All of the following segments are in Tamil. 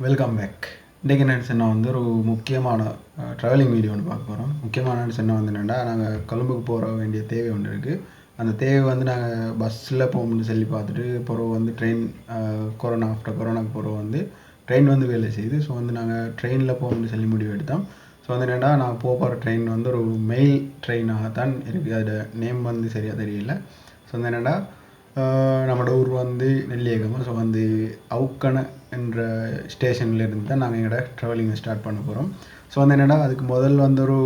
Welcome back. இன்றைக்கு என்ன சொன்னால் வந்து ஒரு முக்கியமான ட்ராவலிங் வீடியோ ஒன்று பார்க்க போகிறோம். முக்கியமான சொன்னால் வந்து என்னென்னா, நாங்கள் கொழும்புக்கு போகிற வேண்டிய தேவை ஒன்று இருக்குது. அந்த தேவை வந்து நாங்கள் பஸ்ஸில் போகணும்னு சொல்லி பார்த்துட்டு பிறகு வந்து ட்ரெயின் ஆஃப்டர் கொரோனாக்கு பிறகு வந்து ட்ரெயின் வந்து வேலை செய்யுது. ஸோ வந்து நாங்கள் ட்ரெயினில் போகணும்னு சொல்லி முடிவு எடுத்தோம். ஸோ வந்து என்னென்னா, நான் போகிற ட்ரெயின் வந்து ஒரு மெயில் ட்ரெயினாகத்தான் இருக்குது. அதோட நேம் வந்து சரியாக தெரியல. ஸோ வந்து என்னென்னா, நம்மளோட ஊர் வந்து நெல்லியகம். ஸோ வந்து அவுக்கணை என்ற ஸ்டேஷன்லேருந்து தான் நாங்கள் எங்களோட ட்ராவலிங்கை ஸ்டார்ட் பண்ண போகிறோம். ஸோ வந்து என்னென்னா, அதுக்கு முதல் வந்து ஒரு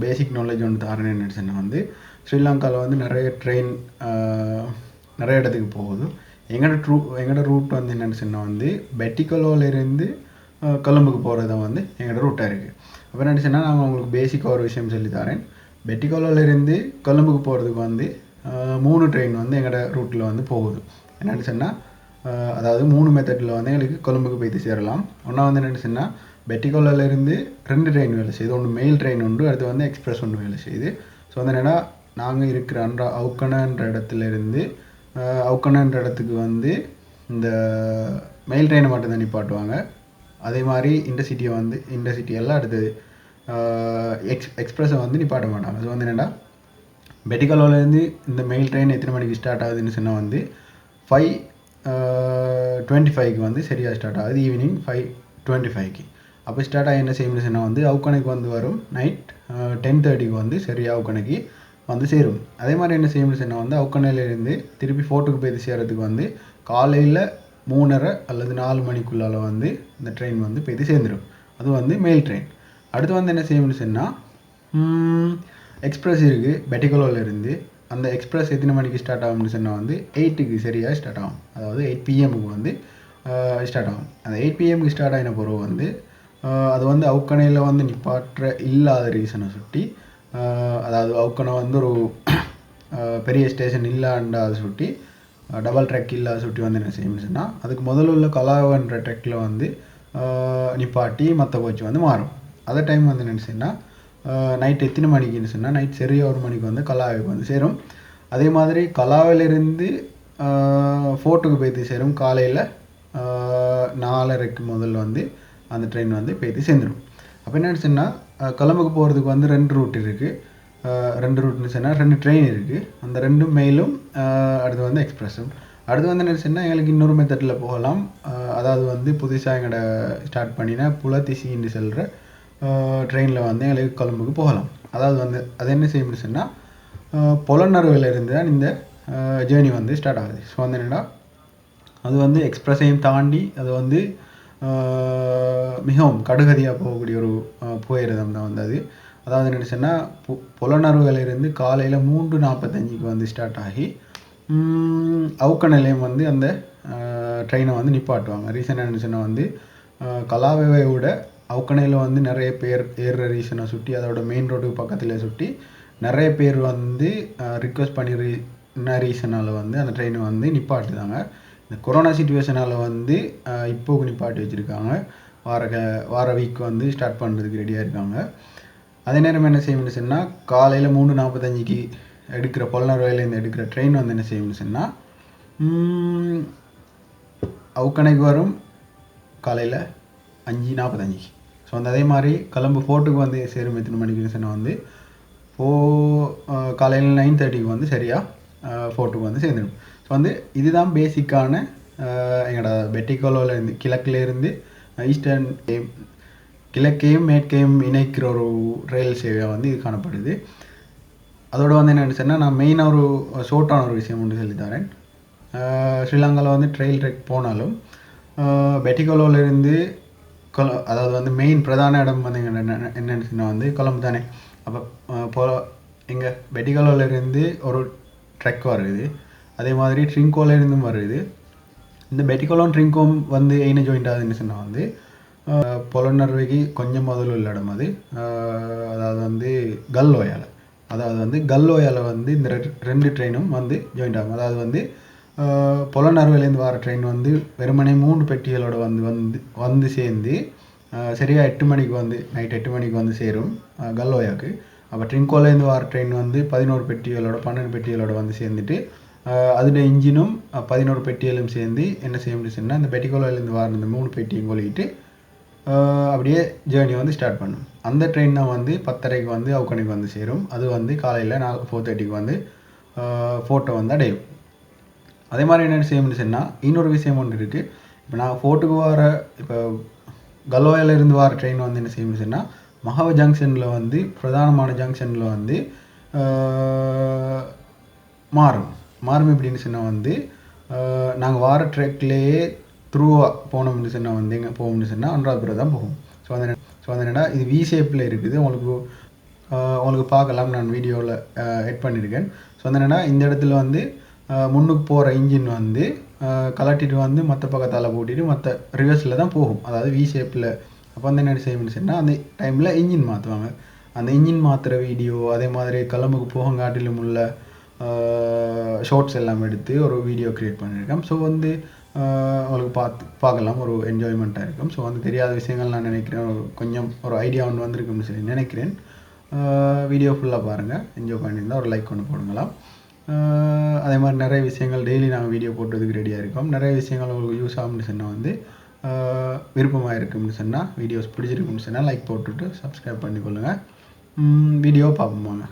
பேசிக் நாலேஜ் ஒன்று தரேன்னு நினச்சேன்னா வந்து ஸ்ரீலங்காவில் வந்து நிறைய ட்ரெயின் நிறைய இடத்துக்கு போகுது. எங்களோட ரூட் வந்து என்னென்னு சொன்னால் வந்து பெட்டிக்கலோவிலேருந்து கொழும்புக்கு போகிறது தான் வந்து எங்களோட ரூட்டாக இருக்குது. அப்போ என்ன சொன்னால், நான் உங்களுக்கு பேசிக்காக ஒரு விஷயம் சொல்லி தரேன். பெட்டிக்கலோவிலேருந்து கொழும்புக்கு போகிறதுக்கு வந்து 3 ட்ரெயின் வந்து எங்களோட ரூட்டில் வந்து போகுது. என்னென்னு சொன்னால், அதாவது 3 மெத்தடில் வந்து எங்களுக்கு கொழும்புக்கு போய்த்து சேரலாம். ஒன்றா வந்து என்னென்னு சொன்னால், பெட்டிக்கோலாலேருந்து 2 ட்ரெயின் வேலை செய்யுது. ஒன்று மெயில் ட்ரெயின் உண்டு, அடுத்து வந்து எக்ஸ்பிரஸ் ஒன்று வேலை செய்யுது. ஸோ வந்து என்னென்னா, நாங்கள் இருக்கிற அவுக்கணன்ற இடத்துலேருந்து அவுக்கணன்ற இடத்துக்கு வந்து இந்த மெயில் ட்ரெயினை மட்டும்தான் நிப்பாட்டுவாங்க. அதே மாதிரி இன்டர்சிட்டி எல்லாம் அடுத்தது எக்ஸ்பிரஸை வந்து நிப்பாட்ட மாட்டாங்க. ஸோ வந்து என்னென்னா, பெட்டிக்கலோவிலேருந்து இந்த மெயில் ட்ரெயின் எத்தனை மணிக்கு ஸ்டார்ட் ஆகுதுன்னு சொன்னால் வந்து 5:25க்கு வந்து சரியாக ஸ்டார்ட் ஆகுது. ஈவினிங் 5:25க்கு. அப்போ ஸ்டார்ட் ஆகி என்ன செய்யணும்னு சொன்னால் வந்து அவுக்கணைக்கு வந்து வரும். நைட் 10:30க்கு வந்து சரியாக அவுக்கணைக்கு வந்து சேரும். அதே மாதிரி என்ன செய்யணும்னு சொன்னால் வந்து அவுக்கணையிலேருந்து திருப்பி ஃபோர்ட்டுக்கு போய் சேர்கிறதுக்கு வந்து காலையில் 3:30 அல்லது 4 மணிக்குள்ளால் வந்து இந்த ட்ரெயின் வந்து போய் சேர்ந்துடும். அது வந்து மெயில் ட்ரெயின். அடுத்து வந்து என்ன செய்யணும்னு சொன்னால் எக்ஸ்பிரஸ் இருக்குது பெட்டிக்கலோவிலேருந்து. அந்த எக்ஸ்பிரஸ் எத்தனை மணிக்கு ஸ்டார்ட் ஆகும்னு சொன்னால் வந்து 8க்கு சரியாக ஸ்டார்ட் ஆகும். அதாவது 8 PM வந்து ஸ்டார்ட் ஆகும். அந்த 8 PM ஸ்டார்ட் ஆகின பிறகு வந்து அது வந்து அவுக்கணையில் வந்து நிப்பாற்ற இல்லாத ரீசனை சுட்டி, அதாவது அவுக்கணை வந்து ஒரு பெரிய ஸ்டேஷன் இல்லாண்டா சுட்டி, டபுள் ட்ரெக் இல்லாத சுட்டி வந்து என்ன செய்யணும்னு சொன்னால், அதுக்கு முதல்ல உள்ள கலாவன்ற ட்ரெக்கில் வந்து நிப்பாட்டி மற்ற கோச்சு வந்து மாறும். அதே டைம் வந்து என்ன சொன்னால், நைட் எத்தனை மணிக்குன்னு சொன்னால் நைட் சரியாக 1 மணிக்கு வந்து கலாவுக்கு வந்து சேரும். அதே மாதிரி கலாவிலிருந்து ஃபோர்ட்டுக்கு போய்த்து சேரும். காலையில் 4:30க்கு முதல்ல வந்து அந்த ட்ரெயின் வந்து போய்த்து சேர்ந்துடும். அப்போ என்னென்னு சொன்னால், கொழும்புக்கு போகிறதுக்கு வந்து 2 ரூட் இருக்குது. 2 ரூட்னு சொன்னால் 2 ட்ரெயின் இருக்குது. அந்த 2 மெயிலும் அடுத்து வந்து எக்ஸ்பிரஸும். அடுத்து வந்து என்ன சொன்னால், எங்களுக்கு இன்னொரு மெத்தடில் போகலாம். அதாவது வந்து புதுசாக எங்களோட ஸ்டார்ட் பண்ணினா புலத்திசின்னு செல்கிற ட்ரெயினில் வந்து எங்களுக்கு கொழும்புக்கு போகலாம். அதாவது வந்து அது என்ன செய்யணும்னு சொன்னால், பொலன்னறுவிலிருந்து தான் இந்த ஜேர்னி வந்து ஸ்டார்ட் ஆகுது. ஸோ வந்து என்னென்னா, அது வந்து எக்ஸ்பிரஸையும் தாண்டி அது வந்து மிகவும் கடுகதியாக போகக்கூடிய ஒரு புகையிரதம் தான் வந்து அது. அதாவது என்ன சொன்னால், பொலன்னறுவிலிருந்து காலையில் 3:45க்கு வந்து ஸ்டார்ட் ஆகி அவுக்கணையிலையும் வந்து அந்த ட்ரெயினை வந்து நிப்பாட்டுவாங்க. ரீசன் என்ன சொன்னால் வந்து கலாவை விட அவுக்கணையில் வந்து நிறைய பேர் ஏறுற ரீசனை சுட்டி, அதோட மெயின் ரோடுக்கு பக்கத்தில் சுட்டி நிறைய பேர் வந்து ரிக்வெஸ்ட் பண்ணி என்ன ரீசனால் வந்து அந்த ட்ரெயினை வந்து நிப்பாட்டுதாங்க. இந்த கொரோனா சிச்சுவேஷனால் வந்து இப்போது நிப்பாட்டி வச்சுருக்காங்க. வார வீக் வந்து ஸ்டார்ட் பண்ணுறதுக்கு ரெடியாக இருக்காங்க. அதே நேரம் என்ன செய்யணும்னு சொன்னால், காலையில் 3:45க்கு எடுக்கிற பொலன்னறுவிலேருந்து எடுக்கிற ட்ரெயின் வந்து என்ன செய்யணும்னு சொன்னால் அவுக்கணைக்கு வரும் காலையில் 5:45க்கு. ஸோ வந்து அதே மாதிரி கொழும்பு ஃபோர்ட்டுக்கு வந்து சேரும் எத்தனை மணிக்குன்னு சொன்னால் வந்து காலையில் 9:30க்கு வந்து சரியாக ஃபோர்ட்டுக்கு வந்து சேர்ந்துடும். ஸோ வந்து இதுதான் பேசிக்கான எங்களோட பெட்டிக்கோலோவிலேருந்து கிழக்கிலேருந்து ஈஸ்டர்ன் கிழக்கையும் மேற்கையும் இணைக்கிற ஒரு ரயில் சேவையாக வந்து இது காணப்படுது. அதோடு வந்து என்னென்னு சொன்னால், நான் மெயினாக ஒரு ஷோர்ட்டான ஒரு விஷயம் ஒன்று சொல்லித்தரேன். ஸ்ரீலங்காவில் வந்து ட்ரெயில் ட்ரெக் போனாலும் பெட்டிக்கோலோவிலேருந்து அதாவது வந்து மெயின் பிரதான இடம் வந்து என்னென்னு சொன்னால் வந்து கொழும்பு தானே. அப்போ எங்கள் பெட்டிக்கோலோவிலேருந்து ஒரு ட்ரெக் வருது. அதே மாதிரி ட்ரிங்கோலேருந்தும் வருது. இந்த பெட்டிக்கோலோன் ட்ரிங்கோம் வந்து என்ன ஜாயிண்ட் ஆகுதுன்னு சொன்னால் வந்து பொலன்னறுவைக்கு கொஞ்சம் முதல்ல உள்ள இடம் அது. அதாவது வந்து கல்லோயால் வந்து இந்த 2 ட்ரெயினும் வந்து ஜாயிண்ட் ஆகும். அதாவது வந்து பொலன்னறுவிலேருந்து வர ட்ரெயின் வந்து வெறுமனே 3 பெட்டிகளோட வந்து சேர்ந்து சரியாக 8 மணிக்கு வந்து நைட் 8 மணிக்கு வந்து சேரும் கல்லோயாவுக்கு. அப்போ ட்ரிங்கோலேருந்து வர ட்ரெயின் வந்து 11 பெட்டிகளோட 12 பெட்டிகளோட வந்து சேர்ந்துட்டு அதோட இன்ஜினும் 11 பெட்டிகளும் சேர்ந்து என்ன செய்ய முடியும்னா அந்த பெட்டிக்கோலாலேருந்து வர இந்த 3 பெட்டியும் கொள்ளிட்டு அப்படியே ஜேர்னி வந்து ஸ்டார்ட் பண்ணும். அந்த ட்ரெயின் தான் வந்து 10:30க்கு வந்து அவுக்கணிக்கு வந்து சேரும். அது வந்து காலையில் 4:30க்கு வந்து ஃபோர்ட்டை வந்து அடையும். அதே மாதிரி என்னென்னு செய்ய முடியும்னா இன்னொரு விஷயம் ஒன்று இருக்குது. இப்போ நான் ஃபோர்ட்டுக்கு வர இப்போ கல்வாயிலிருந்து வர ட்ரெயின் வந்து என்ன செய்ய முடியும்னா மகாவ ஜங்ஷனில் வந்து பிரதானமான ஜங்ஷனில் வந்து மாறும் எப்படின்னு சொன்னால் வந்து நாங்கள் வார ட்ரெக்லேயே த்ரூவாக போனோம்னு சொன்னால் வந்து எங்கே போகணும்னு சொன்னால் அனுராதபுரம் தான் போகும். ஸோ அந்த என்னடா இது வி ஷேப்பில் இருக்குது. உங்களுக்கு பார்க்கலாம், நான் வீடியோவில் எட் பண்ணியிருக்கேன். ஸோ அந்த என்னடா இந்த இடத்துல வந்து முன்னுக்கு போகிற இன்ஜின் வந்து கலட்டிட்டு வந்து மற்ற பக்கத்தால் போட்டிட்டு மற்ற ரிவர்ஸில் தான் போகும், அதாவது வி ஷேப்பில். அப்போ வந்து என்ன செய்யணும்னு சொன்னால் அந்த டைமில் இன்ஜின் மாற்றுவாங்க. அந்த இன்ஜின் மாற்றுற வீடியோ, அதே மாதிரி கொழும்புக்கு போகங்காட்டிலும் உள்ள ஷார்ட்ஸ் எல்லாம் எடுத்து ஒரு வீடியோ க்ரியேட் பண்ணியிருக்கேன். ஸோ வந்து உங்களுக்கு பார்க்கலாம், ஒரு என்ஜாய்மெண்ட்டாக இருக்கும். ஸோ வந்து தெரியாத விஷயங்கள் நான் நினைக்கிறேன் கொஞ்சம் ஒரு ஐடியா ஒன்று வந்திருக்குன்னு சொல்லி நினைக்கிறேன். வீடியோ ஃபுல்லாக பாருங்கள், என்ஜாய் பண்ணியிருந்தால் ஒரு லைக் ஒன்று போடுங்களாம். அதே மாதிரி நிறைய விஷயங்கள் டெய்லி நாங்கள் வீடியோ போட்டதுக்கு ரெடியாக இருக்கோம். நிறைய விஷயங்கள் உங்களுக்கு யூஸ் ஆகும்னு சொன்னால் வந்து விருப்பமாக இருக்கும்னு சொன்னால், வீடியோஸ் பிடிச்சிருக்குன்னு சொன்னால் லைக் போட்டுட்டு சப்ஸ்கிரைப் பண்ணிக்கொள்ளுங்கள். வீடியோ பார்ப்போம் வாங்க.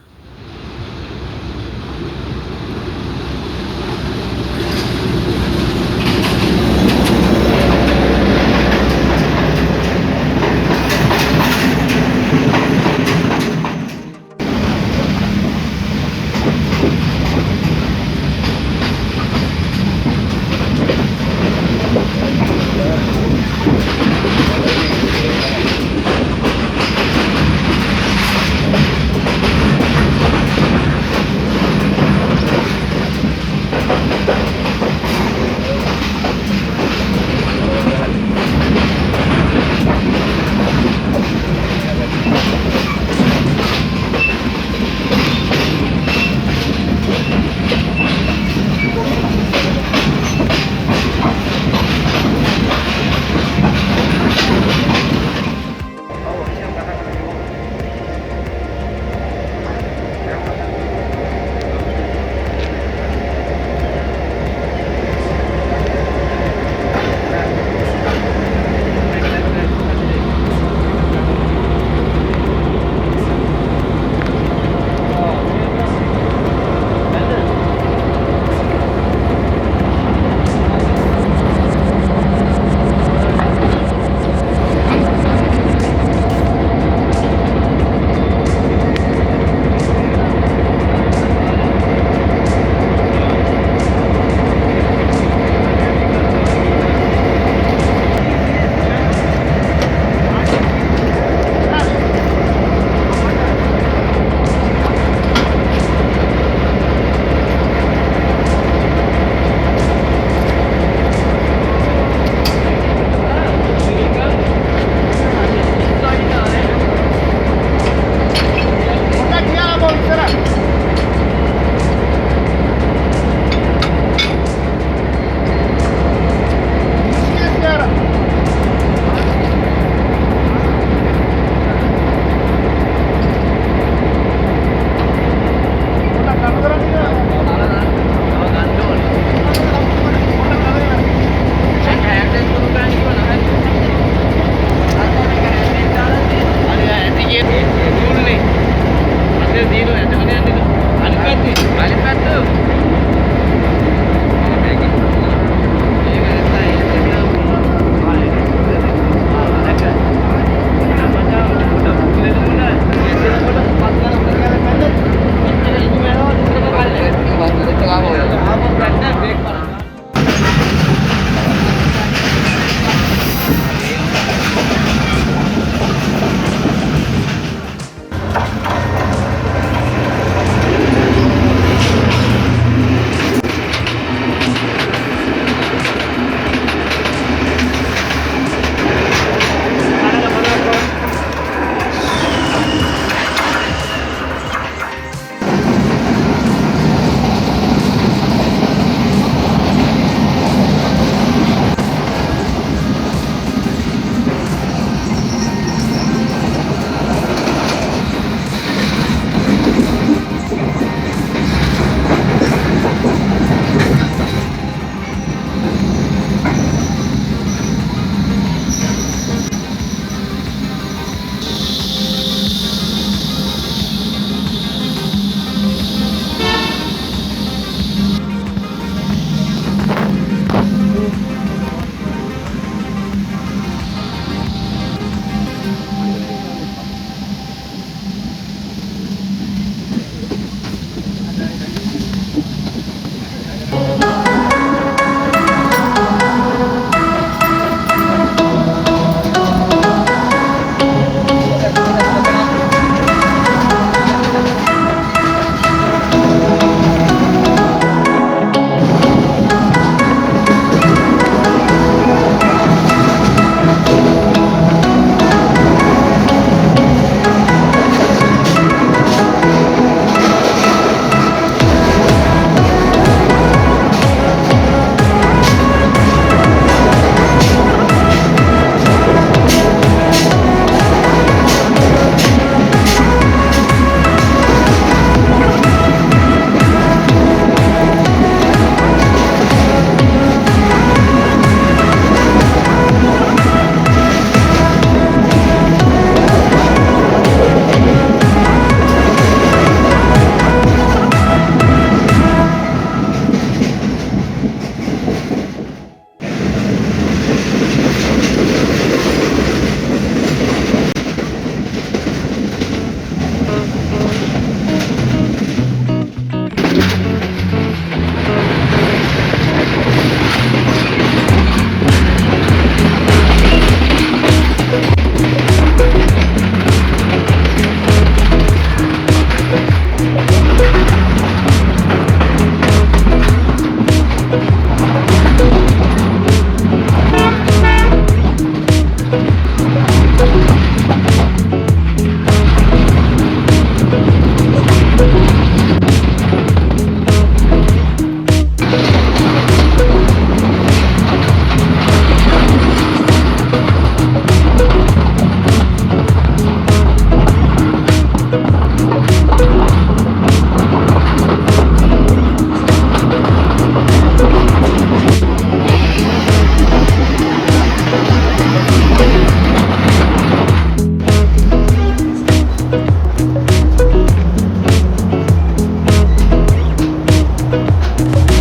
வணக்கம்.